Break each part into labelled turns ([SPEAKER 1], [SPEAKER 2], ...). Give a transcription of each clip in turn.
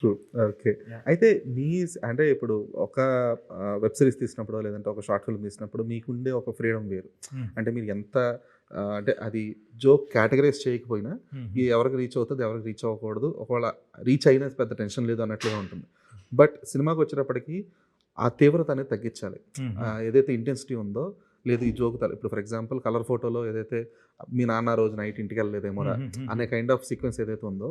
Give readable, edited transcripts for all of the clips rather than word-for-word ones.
[SPEAKER 1] True. Okay.
[SPEAKER 2] Yeah!
[SPEAKER 1] అయితే అంటే ఇప్పుడు ఒక వెబ్ సీరీస్ తీసినప్పుడో, లేదంటే ఒక షార్ట్ ఫిల్మ్ తీసినప్పుడు మీకుండే ఒక ఫ్రీడమ్ వేరు.
[SPEAKER 2] హ్మ్.
[SPEAKER 1] అంటే మీరు ఎంత అంటే అది జోక్ కేటగరైజ్ చేయకపోయినా,
[SPEAKER 2] హుహు.
[SPEAKER 1] ఎవరికి రీచ్ అవుతది, ఎవరికి రీచ్ అవ్వకూడదు. ఒకవేళ రీచ్ అయినా పెద్ద టెన్షన్ లేదు అన్నట్లుగా ఉంటుంది. బట్ సినిమాకొచ్చేటప్పటికి ఆ తీవ్రత అనేది తగ్గించాలి.
[SPEAKER 2] హుహు.
[SPEAKER 1] ఏదైతే ఇంటెన్సిటీ ఉందో, లేదు ఈ జోక్ ఇప్పుడు ఫర్ ఎగ్జాంపుల్ 'కలర్ ఫోటోలో' ఏదైతే మీ నాన్న రోజు నైట్ ఇంటికెళ్ళలేదేమోరా
[SPEAKER 2] హుహుహుహు.
[SPEAKER 1] అనే కైండ్ ఆఫ్ సీక్వెన్స్ ఏదైతే ఉందో,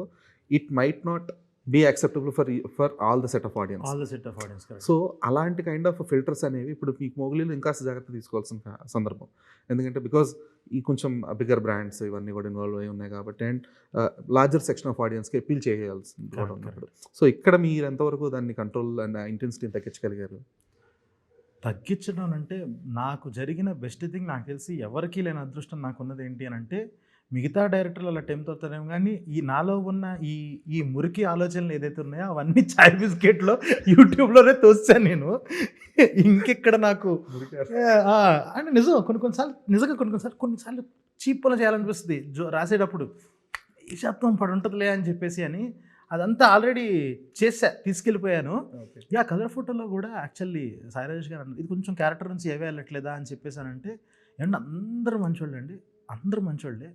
[SPEAKER 1] it might not be acceptable for all the set of audience.
[SPEAKER 2] All the set of audience correct.
[SPEAKER 1] So, అలాంటి కైండ్ ఆఫ్ ఫిల్టర్స్ అనేవి ఇప్పుడు మీకు 'మొగలీలో' ఇంకాస్త జాగ్రత్త తీసుకోవాల్సిన సందర్భం. ఎందుకంటే బికాజ్ ఈ కొంచెం బిగ్గర్ బ్రాండ్స్ ఇవన్నీ కూడా ఇన్వాల్వ్ అయ్యి ఉన్నాయి కాబట్టి అండ్ లార్జర్ సెక్షన్ ఆఫ్ ఆడియన్స్‌కి అప్పీల్ చేయాల్సింది కూడా
[SPEAKER 2] కరెక్ట్.
[SPEAKER 1] ఉన్నప్పుడు.
[SPEAKER 2] కరెక్ట్.
[SPEAKER 1] సో, ఇక్కడ మీరు ఎంతవరకు దాన్ని కంట్రోల్ అండ్ ఇంటెన్సిటీని తగ్గించగలిగారు?
[SPEAKER 2] తగ్గించడం అంటే నాకు జరిగిన బెస్ట్ థింగ్ నాకు తెలిసి ఎవరికీ లేని అదృష్టం నాకున్నది ఏంటి అని అంటే మిగతా డైరెక్టర్లు అలా టెంప్ట్ అవుతారేమో కానీ ఈ నాలో ఉన్న ఈ ఈ మురికి ఆలోచనలు ఏదైతే ఉన్నాయో అవన్నీ చాయ్ బిస్కెట్లో యూట్యూబ్లోనే తోస్తాను నేను. ఇంకెక్కడ నాకు ఆ, అంటే నిజం కొన్నిసార్లు నిజంగా కొన్నిసార్లు చీప్ పనులు చేయాలనిపిస్తుంది రాసేటప్పుడు ఈ శబ్దం పడి ఉంటుందిలే అని చెప్పేసి అని అదంతా ఆల్రెడీ తీసుకెళ్ళిపోయాను.
[SPEAKER 1] ఓకే.
[SPEAKER 2] కలర్ ఫోటోలో కూడా యాక్చువల్లీ సాయి రాజేష్ గారు అన్నారు ఇది కొంచెం క్యారెక్టర్ నుంచి ఏవే వెళ్ళట్లేదా అని చెప్పేసానంటే ఏమంటే అందరూ మంచోళ్ళే అండి, అందరూ మంచోళ్ళే.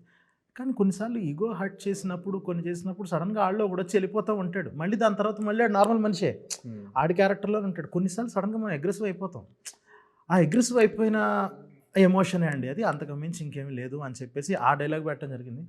[SPEAKER 2] కానీ కొన్నిసార్లు ఈగో హర్ట్ చేసినప్పుడు కొన్ని చేసినప్పుడు సడన్గా ఆడిలో కూడా వచ్చి వెళ్ళిపోతూ ఉంటాడు, మళ్ళీ దాని తర్వాత మళ్ళీ ఆడు నార్మల్ మనిషే
[SPEAKER 1] హ్మ్.
[SPEAKER 2] ఆడి క్యారెక్టర్లోనే ఉంటాడు. కొన్నిసార్లు సడన్గా మనం అగ్రెసివ్ అయిపోతాం, ఆ అగ్రెసివ్ అయిపోయిన ఎమోషనే అండి అది, అంతకు మించి ఇంకేమీ లేదు అని చెప్పేసి ఆ డైలాగ్ పెట్టడం జరిగింది.